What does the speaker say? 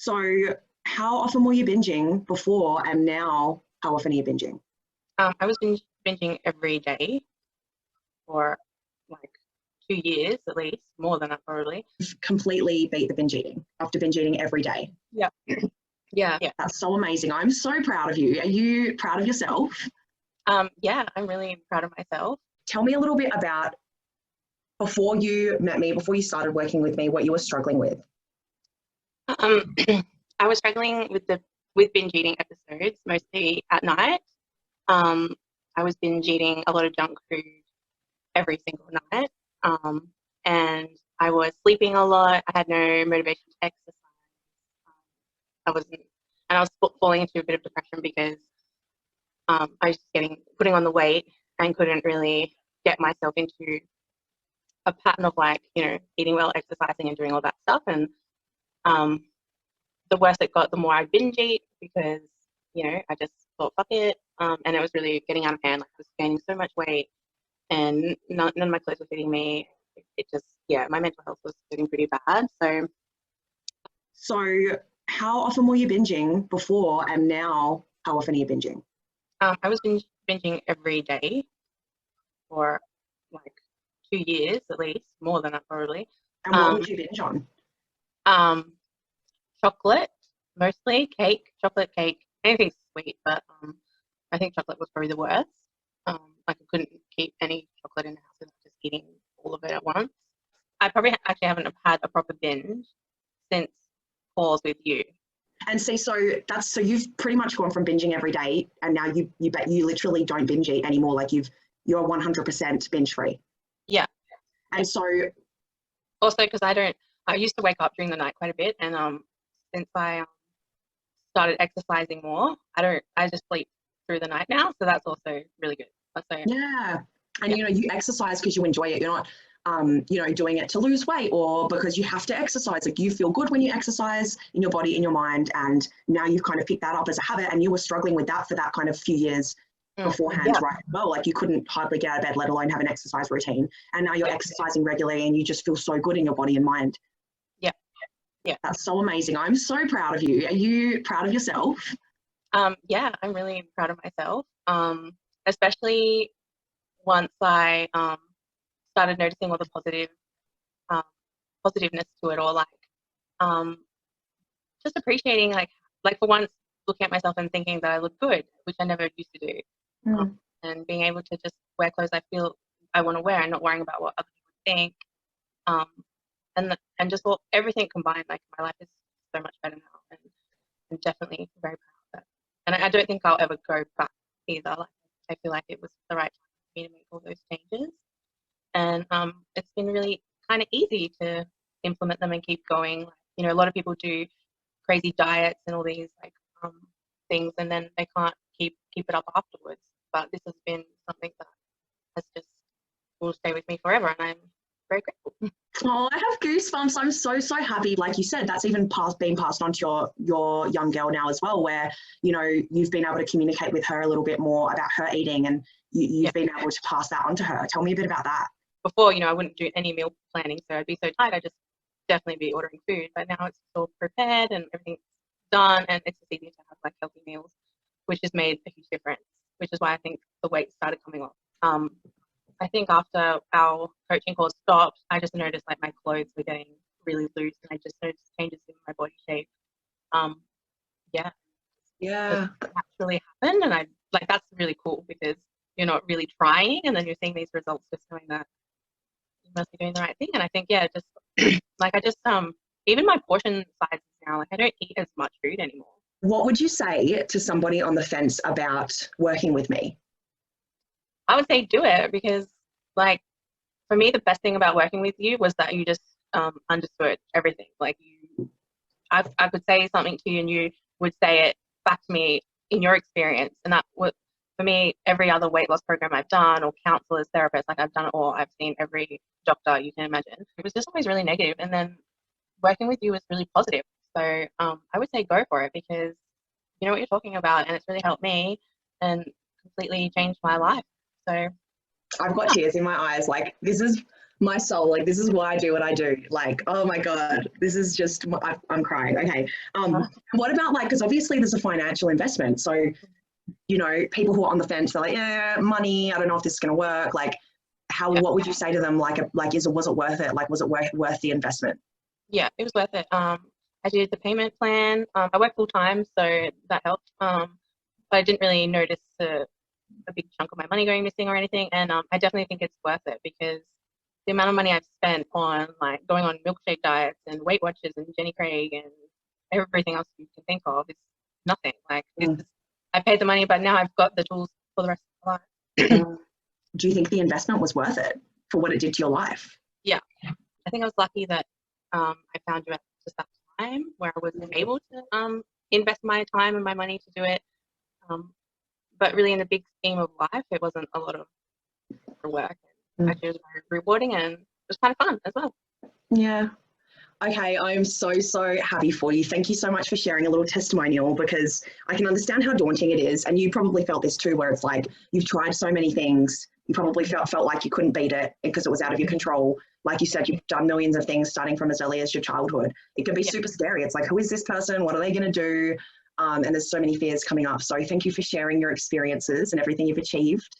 So, how often were you binging before, and now how often are you binging? I was binging every day for like 2 years at least, more than that probably. You've completely beat the binge eating after binge eating every day. Yeah. Yeah. That's so amazing. I'm so proud of you. Are you proud of yourself? Yeah, I'm really proud of myself. Tell me a little bit about before you met me, before you started working with me, what you were struggling with. Um, I was struggling with binge eating episodes, mostly at night. Um, I was binge eating a lot of junk food every single night. And I was sleeping a lot. I had no motivation to exercise. I wasn't, and I was falling into a bit of depression because I was just putting on the weight and couldn't really get myself into a pattern of eating well, exercising, and doing all that stuff. And um, the worse it got, the more I binge eat because I just thought fuck it, and it was really getting out of hand. Like I was gaining so much weight, and none of my clothes were fitting me. It just my mental health was getting pretty bad. So, how often were you binging before, and now how often are you binging? I was binging every day for like 2 years at least, more than that probably. And what would you binge on? Chocolate, mostly chocolate cake, anything sweet, but I think chocolate was probably the worst. Like I couldn't keep any chocolate in the house without just eating all of it at once. I probably actually haven't had a proper binge since calls with you. And see, so you've pretty much gone from binging every day, and now you literally don't binge eat anymore. Like you're 100% binge free. Yeah. And so also because I used to wake up during the night quite a bit, and since I started exercising more, I just sleep through the night now, so that's also really good. Yeah, and you exercise because you enjoy it. You're not doing it to lose weight or because you have to exercise. Like you feel good when you exercise in your body, in your mind, and now you've kind of picked that up as a habit, and you were struggling with that for that kind of few years beforehand, right? Well, like you couldn't hardly get out of bed, let alone have an exercise routine. And now you're exercising regularly and you just feel so good in your body and mind. Yeah. That's so amazing. I'm so proud of you. Are you proud of yourself? Yeah, I'm really proud of myself. Especially once I started noticing all the positiveness to it, or just appreciating like for once looking at myself and thinking that I look good, which I never used to do. And being able to just wear clothes I feel I want to wear and not worrying about what other people think. And just everything combined, like my life is so much better now, and I'm definitely very proud of it. And I don't think I'll ever go back either. Like I feel like it was the right time for me to make all those changes, and it's been really kind of easy to implement them and keep going. A lot of people do crazy diets and all these things, and then they can't keep it up afterwards. But this has been something that has just will stay with me forever, and I'm very grateful. Oh, I have goosebumps. I'm so happy. Like you said, that's even being passed on to your young girl now as well, where you've been able to communicate with her a little bit more about her eating, and you've been able to pass that on to her. Tell me a bit about that. Before, I wouldn't do any meal planning, so I'd be so tired. I'd just definitely be ordering food. But now it's all prepared and everything's done, and it's just easy to have like healthy meals, which has made a huge difference. Which is why I think the weight started coming off. I think after our coaching course stopped, I just noticed like my clothes were getting really loose, and I just noticed changes in my body shape. Yeah, it actually happened, and I like that's really cool because you're not really trying, and then you're seeing these results just knowing that you must be doing the right thing. And I think just like I just even my portion sizes now, like I don't eat as much food anymore. What would you say to somebody on the fence about working with me? I would say do it because, like, for me, the best thing about working with you was that you just understood everything. Like, I could say something to you and you would say it back to me in your experience. And that would, for me, every other weight loss program I've done, or counselors, therapists, like I've done it all. I've seen every doctor you can imagine. It was just always really negative. And then working with you was really positive. So I would say go for it because you know what you're talking about, and it's really helped me and completely changed my life. So I've got tears in my eyes. Like this is my soul, like this is why I do what I do. Like, oh my God, this is just, I'm crying. Okay. What about like, because obviously there's a financial investment. So, you know, people who are on the fence, they're like, yeah, money, I don't know if this is going to work. Like what would you say to them? Like, was it worth it? Like, was it worth the investment? Yeah, it was worth it. I did the payment plan. I work full time, so that helped. But I didn't really notice a big chunk of my money going missing or anything. And I definitely think it's worth it because the amount of money I've spent on like going on milkshake diets and Weight Watchers and Jenny Craig and everything else you can think of is nothing. Like I paid the money, but now I've got the tools for the rest of my life. Do you think the investment was worth it for what it did to your life? Yeah, I think I was lucky that I found you at just that time where I was able to invest my time and my money to do it. But really, in the big scheme of life, it wasn't a lot of work. Actually, it was very rewarding and it was kind of fun as well. Yeah. Okay, I'm so happy for you. Thank you so much for sharing a little testimonial because I can understand how daunting it is. And you probably felt this too, where it's like you've tried so many things. You probably felt like you couldn't beat it because it was out of your control. Like you said, you've done millions of things starting from as early as your childhood. It can be super scary. It's like, who is this person? What are they going to do? And there's so many fears coming up. So thank you for sharing your experiences and everything you've achieved.